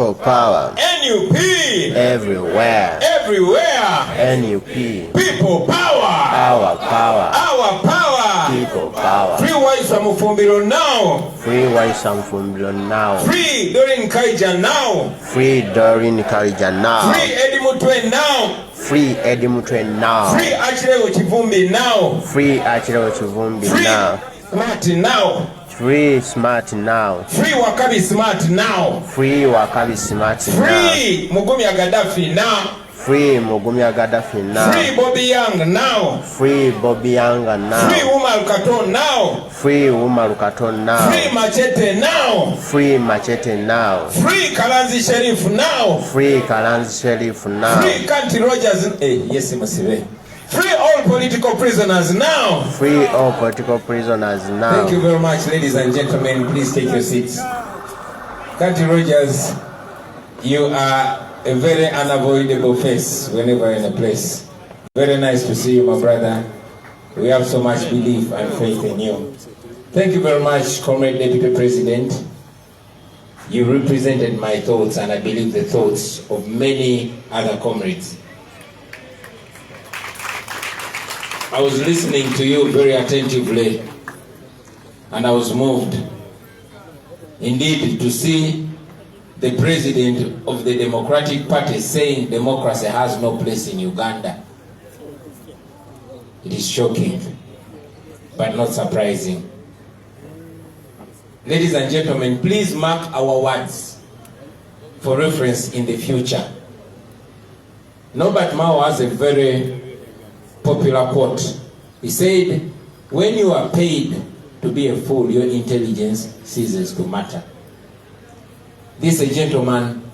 People power. NUP. Everywhere. Everywhere. NUP. People power. Our power. Our power. People power. Free Waisa Mufumbiro now. Free Waisa Mufumbiro now. Free Doreen Kaija now. Free Doreen Kaija now. Free Eddie Mutwe now. Free Eddie Mutwe now. Free Achille Chivumbi now. Free Achille Chivumbi now. Smart now. Free Smart now. Free Wakabi Smart now. Free Wakabi Smart now. Free Mugumya Gaddafi now. Free Mugumya Gaddafi now. Free Bobi Young now. Free Bobi Young now. Free Umar Katon now. Free Umar Katon now. Free Machete now. Free Machete now. Free Kalanzi Sheriff now. Free Kalanzi Sheriff now. Free Kanti Rogers. Yes, Museveni. Free all political prisoners now. Free all political prisoners now. Thank you very much, ladies and gentlemen. Please take your seats. Kanti Rogers, you are a very unavoidable face whenever in a place. Very nice to see you, my brother. We have so much belief and faith in you. Thank you very much, Comrade Deputy President. You represented my thoughts and I believe the thoughts of many other comrades. I was listening to you very attentively and I was moved indeed to see the president of the Democratic Party saying democracy has no place in Uganda. It is shocking, but not surprising. Ladies and gentlemen, please mark our words for reference in the future. Norbert Mao has a very popular quote. He said, when you are paid to be a fool, your intelligence ceases to matter. This is a gentleman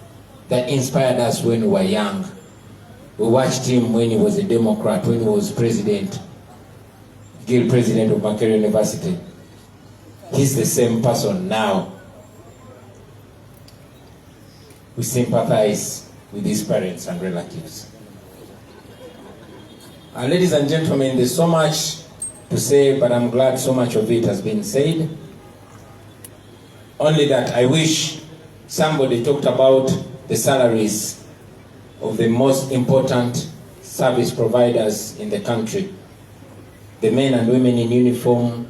that inspired us when we were young. We watched him when he was a Democrat, when he was president, Guild President of Makerere University. He's the same person now. We sympathize with his parents and relatives. Ladies and gentlemen, there's so much to say, but I'm glad so much of it has been said. Only that I wish somebody talked about the salaries of the most important service providers in the country. The men and women in uniform,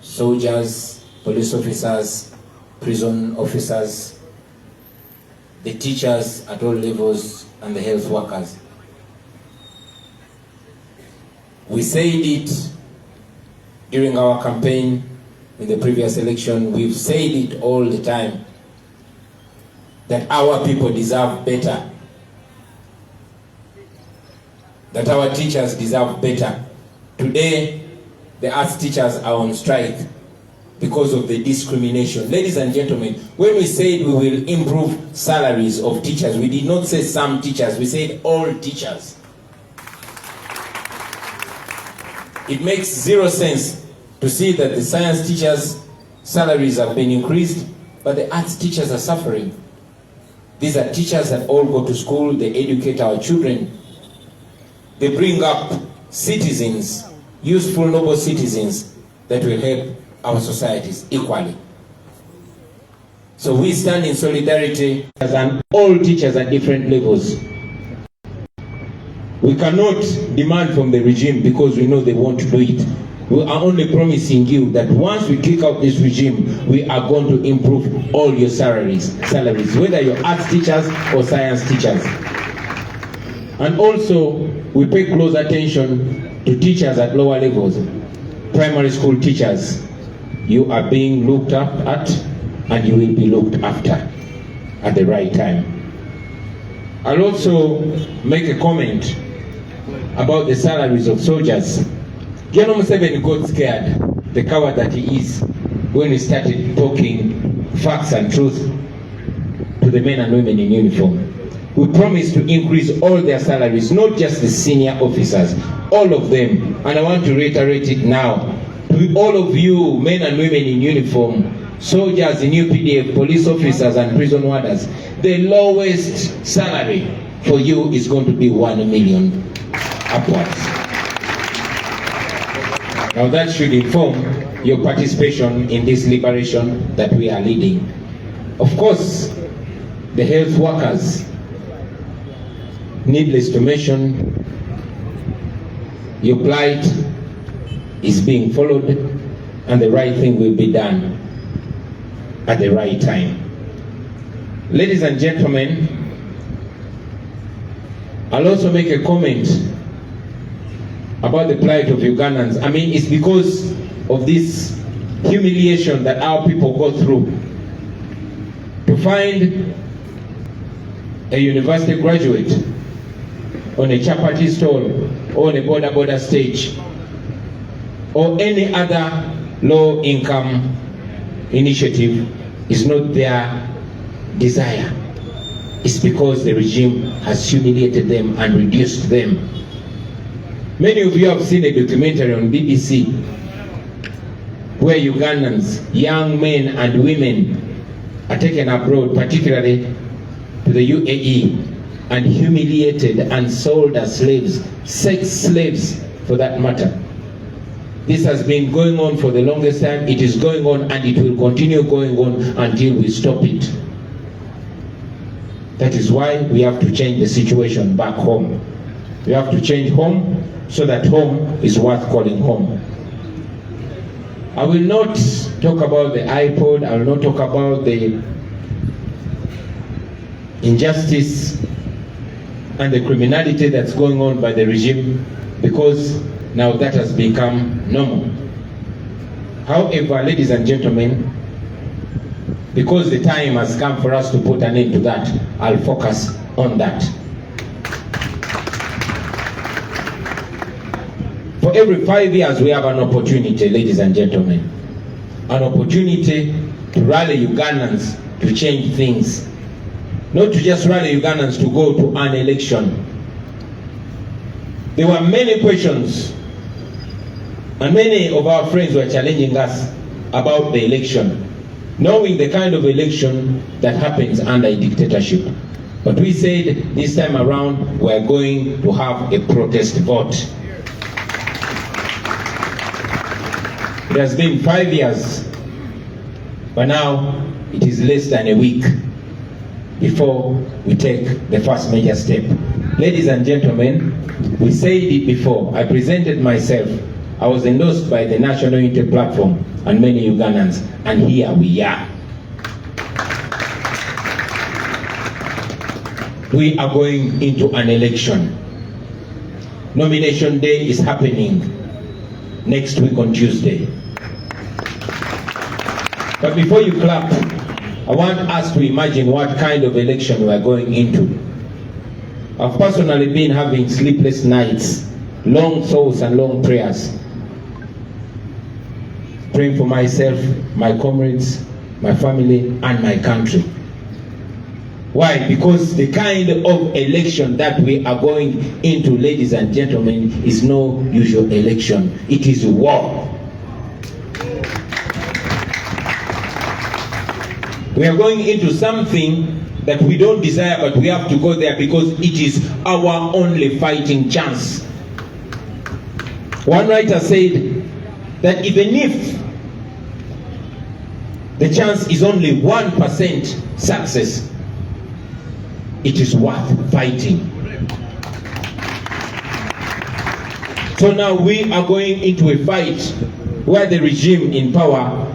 soldiers, police officers, prison officers, the teachers at all levels, and the health workers. We said it during our campaign in the previous election. We've said it all the time that our people deserve better, that our teachers deserve better. Today, the arts teachers are on strike because of the discrimination. Ladies and gentlemen, when we said we will improve salaries of teachers, we did not say some teachers, we said all teachers. It makes zero sense to see that the science teachers' salaries have been increased, but the arts teachers are suffering. These are teachers that all go to school, they educate our children. They bring up citizens, useful, noble citizens that will help our societies equally. So we stand in solidarity and all teachers at different levels. We cannot demand from the regime because we know they won't do it. We are only promising you that once we kick out this regime, we are going to improve all your salaries, whether you're arts teachers or science teachers. And also, we pay close attention to teachers at lower levels, primary school teachers. You are being looked up at and you will be looked after at the right time. I'll also make a comment about the salaries of soldiers. General Museveni got scared, the coward that he is, when he started talking facts and truth to the men and women in uniform. We promised to increase all their salaries, not just the senior officers, all of them. And I want to reiterate it now. To all of you, men and women in uniform, soldiers in UPDF, police officers and prison warders, the lowest salary for you is going to be 1 million upwards. Now that should inform your participation in this liberation that we are leading. Of course, the health workers. Needless to mention, your plight is being followed and the right thing will be done at the right time. Ladies and gentlemen, I'll also make a comment about the plight of Ugandans. I mean, it's because of this humiliation that our people go through. To find a university graduate on a chapati stall or on a border stage or any other low income initiative is not their desire. It's because the regime has humiliated them and reduced them. Many of you have seen a documentary on BBC where Ugandans, young men and women, are taken abroad, particularly to the UAE, and humiliated and sold as slaves, sex slaves for that matter. This has been going on for the longest time. It is going on and it will continue going on until we stop it. That is why we have to change the situation back home. We have to change home so that home is worth calling home. I will not talk about the iPod. I will not talk about the injustice and the criminality that's going on by the regime, because now that has become normal. However, ladies and gentlemen, because the time has come for us to put an end to that, I'll focus on that. For every 5 years, we have an opportunity, ladies and gentlemen, an opportunity to rally Ugandans to change things. Not to just rally Ugandans to go to an election. There were many questions, and many of our friends were challenging us about the election, knowing the kind of election that happens under a dictatorship. But we said this time around we're going to have a protest vote. It has been 5 years, but now it is less than a week before we take the first major step. Ladies and gentlemen, we said it before. I presented myself. I was endorsed by the National Unity Platform and many Ugandans, and here we are. We are going into an election. Nomination day is happening next week on Tuesday. But before you clap, I want us to imagine what kind of election we are going into. I've personally been having sleepless nights, long thoughts and long prayers, praying for myself, my comrades, my family, and my country. Why? Because the kind of election that we are going into, ladies and gentlemen, is no usual election. It is war. We are going into something that we don't desire, but we have to go there because it is our only fighting chance. One writer said that even if the chance is only 1% success, it is worth fighting. So now we are going into a fight where the regime in power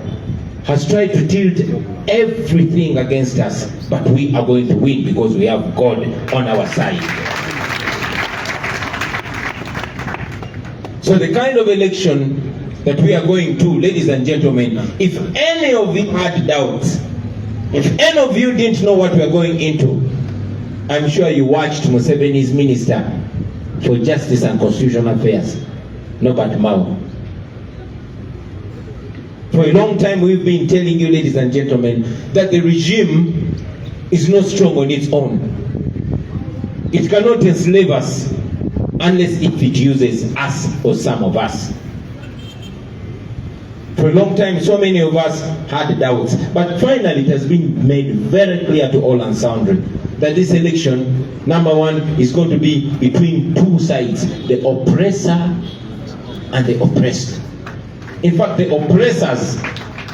has tried to tilt everything against us, but we are going to win because we have God on our side. So the kind of election that we are going to, ladies and gentlemen, if any of you had doubts, if any of you didn't know what we are going into, I'm sure you watched Museveni's Minister for Justice and Constitutional Affairs, Norbert Mao. For a long time we've been telling you, ladies and gentlemen, that the regime is not strong on its own. It cannot enslave us unless if it uses us or some of us. For a long time, so many of us had doubts, but finally it has been made very clear to all and sundry that this election, number one, is going to be between two sides, the oppressor and the oppressed. In fact, the oppressors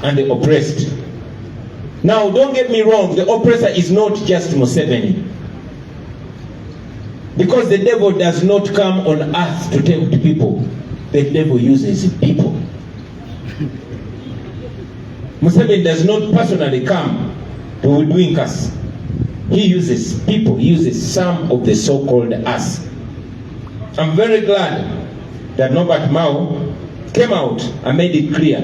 and the oppressed. Now, don't get me wrong, the oppressor is not just Museveni. Because the devil does not come on earth to tempt people. The devil uses people. Museveni does not personally come to Udwinkas. He uses people. He uses some of the so-called us. I'm very glad that Norbert Mao came out and made it clear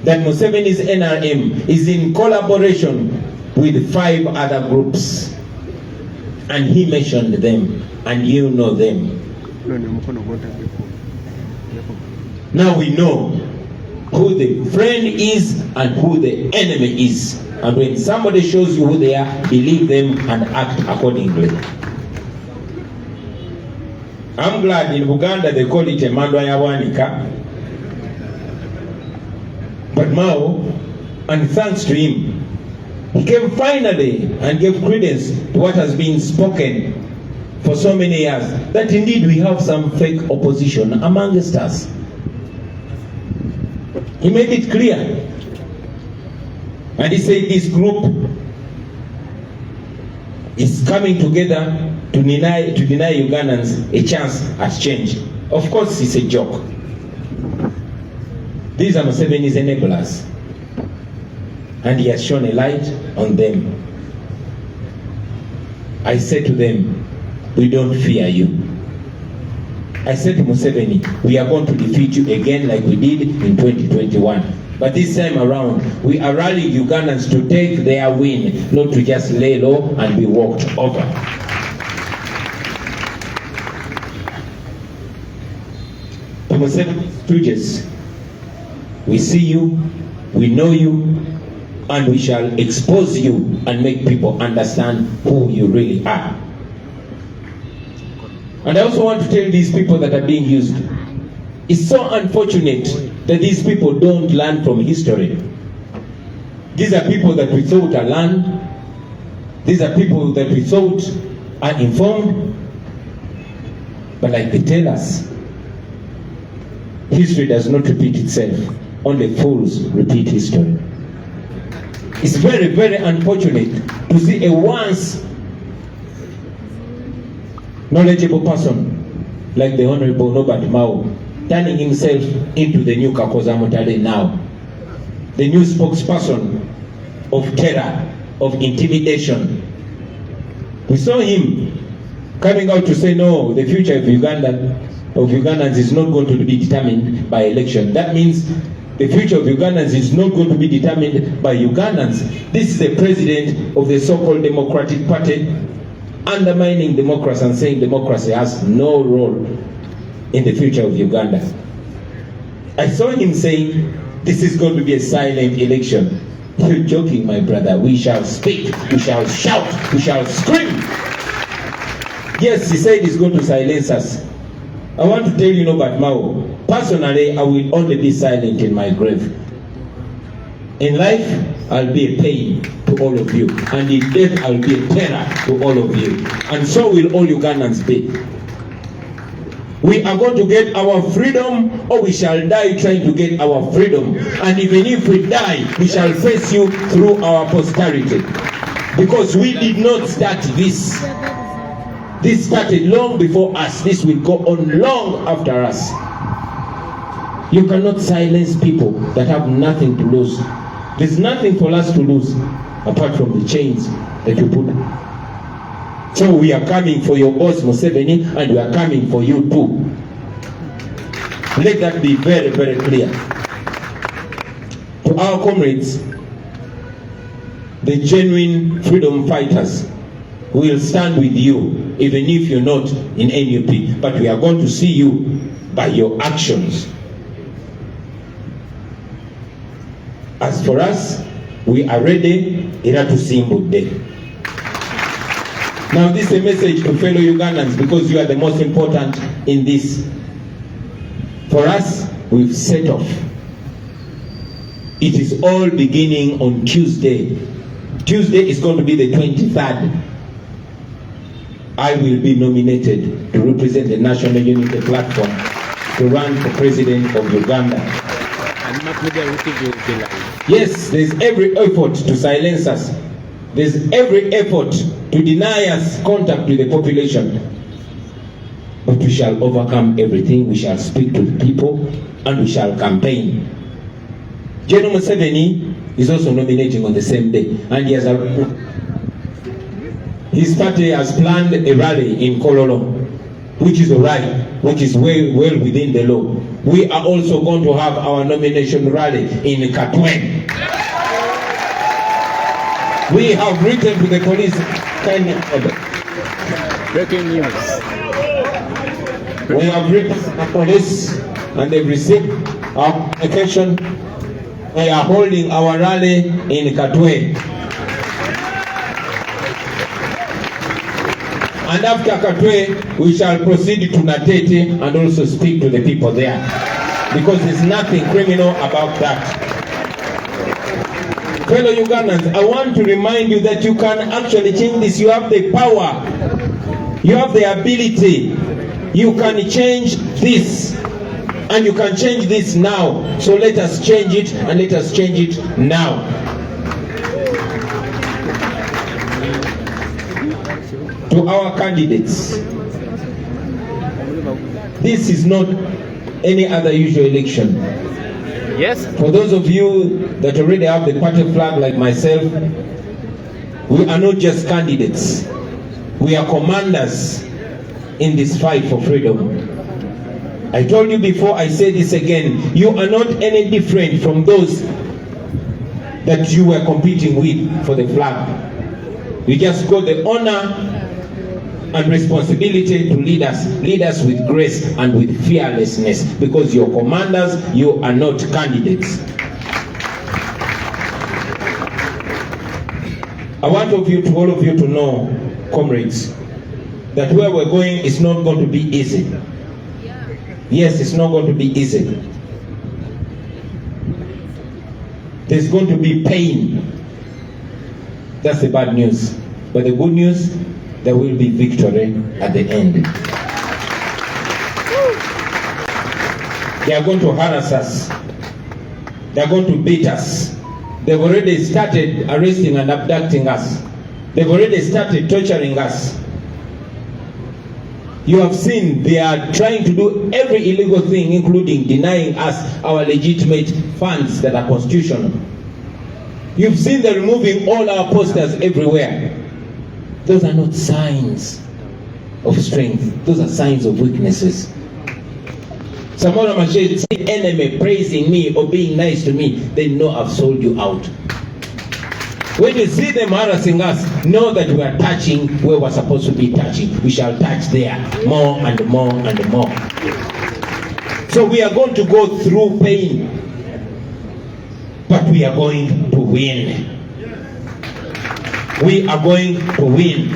that Museveni's NRM is in collaboration with 5 other groups. And he mentioned them, and you know them. Now we know who the friend is and who the enemy is. And when somebody shows you who they are, believe them and act accordingly. I'm glad in Uganda they call it a Mandwa Yawanika. But Mao, and thanks to him, he came finally and gave credence to what has been spoken for so many years, that indeed we have some fake opposition amongst us. He made it clear. And he said this group is coming together to deny Ugandans a chance at change. Of course, it's a joke. These are Museveni's enablers. And he has shone a light on them. I said to them, we don't fear you. I said to Museveni, we are going to defeat you again like we did in 2021. But this time around, we are rallying Ugandans to take their win, not to just lay low and be walked over. To Museveni's stooges, we see you, we know you, and we shall expose you and make people understand who you really are. And I also want to tell these people that are being used, it's so unfortunate that these people don't learn from history. These are people that we thought are learned. These are people that we thought are informed. But like they tell us, history does not repeat itself. Only fools repeat history. It's very, very unfortunate to see a once knowledgeable person like the Honorable Norbert Mao turning himself into the new Kakoza Mutale now, the new spokesperson of terror, of intimidation. We saw him coming out to say, no, the future of Ugandans is not going to be determined by election. That means the future of Ugandans is not going to be determined by Ugandans. This is the president of the so-called Democratic Party undermining democracy and saying democracy has no role in the future of Uganda. I saw him saying this is going to be a silent election. You're joking, my brother. We shall speak, we shall shout, we shall scream. Yes, he said he's going to silence us. I want to tell you, Norbert Mao, personally, I will only be silent in my grave. In life, I'll be a pain to all of you. And in death, I'll be a terror to all of you. And so will all Ugandans be. We are going to get our freedom, or we shall die trying to get our freedom. And even if we die, we shall face you through our posterity. Because we did not start this. This started long before us. This will go on long after us. You cannot silence people that have nothing to lose. There's nothing for us to lose apart from the chains that you put. So we are coming for your boss Museveni, and we are coming for you too. Let that be very, very clear. To our comrades, the genuine freedom fighters, we will stand with you even if you're not in NUP, but we are going to see you by your actions. As for us, we are ready. Iratu Simbu Day. Now this is a message to fellow Ugandans, because you are the most important in this. For us, we've set off. It is all beginning on Tuesday. Tuesday is going to be the 23rd. I will be nominated to represent the National Unity Platform to run for President of Uganda. Yes, there's every effort to silence us. There's every effort to deny us contact with the population. But we shall overcome everything. We shall speak to the people and we shall campaign. General Museveni is also nominating on the same day, and he has his party has planned a rally in Kololo, which is alright, which is well within the law. We are also going to have our nomination rally in Katwe. We have written to the police. Breaking news. We have written to the police and they've received our communication. We are holding our rally in Katwe. And after Katwe, we shall proceed to Natete and also speak to the people there. Because there's nothing criminal about that. Fellow Ugandans, I want to remind you that you can actually change this. You have the power. You have the ability. You can change this. And you can change this now. So let us change it, and let us change it now. To our candidates, this is not any other usual election. Yes. For those of you that already have the party flag like myself, we are not just candidates. We are commanders in this fight for freedom. I told you before, I say this again, you are not any different from those that you were competing with for the flag. You just got the honor and responsibility to lead us with grace and with fearlessness, because you're commanders, you are not candidates. I want all of you to know, comrades, that where we're going is not going to be easy. Yes, it's not going to be easy. There's going to be pain. That's the bad news. But the good news, there will be victory at the end. They are going to harass us. They are going to beat us. They've already started arresting and abducting us. They've already started torturing us. You have seen they are trying to do every illegal thing, including denying us our legitimate funds that are constitutional. You've seen them removing all our posters everywhere. Those are not signs of strength. Those are signs of weaknesses. Someone might say, enemy praising me or being nice to me, they know I've sold you out. When you see them harassing us, know that we are touching where we're supposed to be touching. We shall touch there more and more and more. So we are going to go through pain, but we are going to win. We are going to win.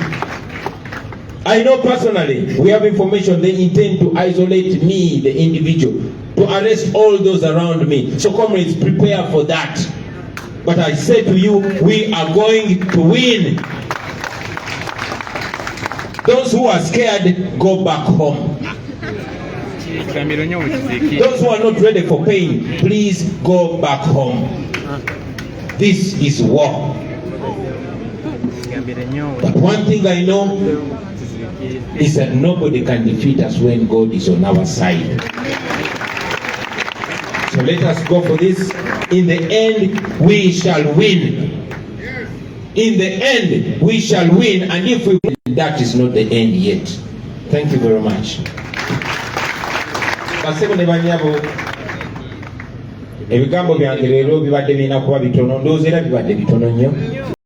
I know personally, we have information they intend to isolate me, the individual, to arrest all those around me. So comrades, prepare for that. But I say to you, we are going to win. Those who are scared, go back home. Those who are not ready for pain, please go back home. This is war. But one thing I know is that nobody can defeat us when God is on our side. So let us go for this. In the end, we shall win. In the end, we shall win. And if we win, that is not the end yet. Thank you very much. Ebigambo byange leero bibadde birina kuba bitono, ndowooza era bibadde bitono nnyo.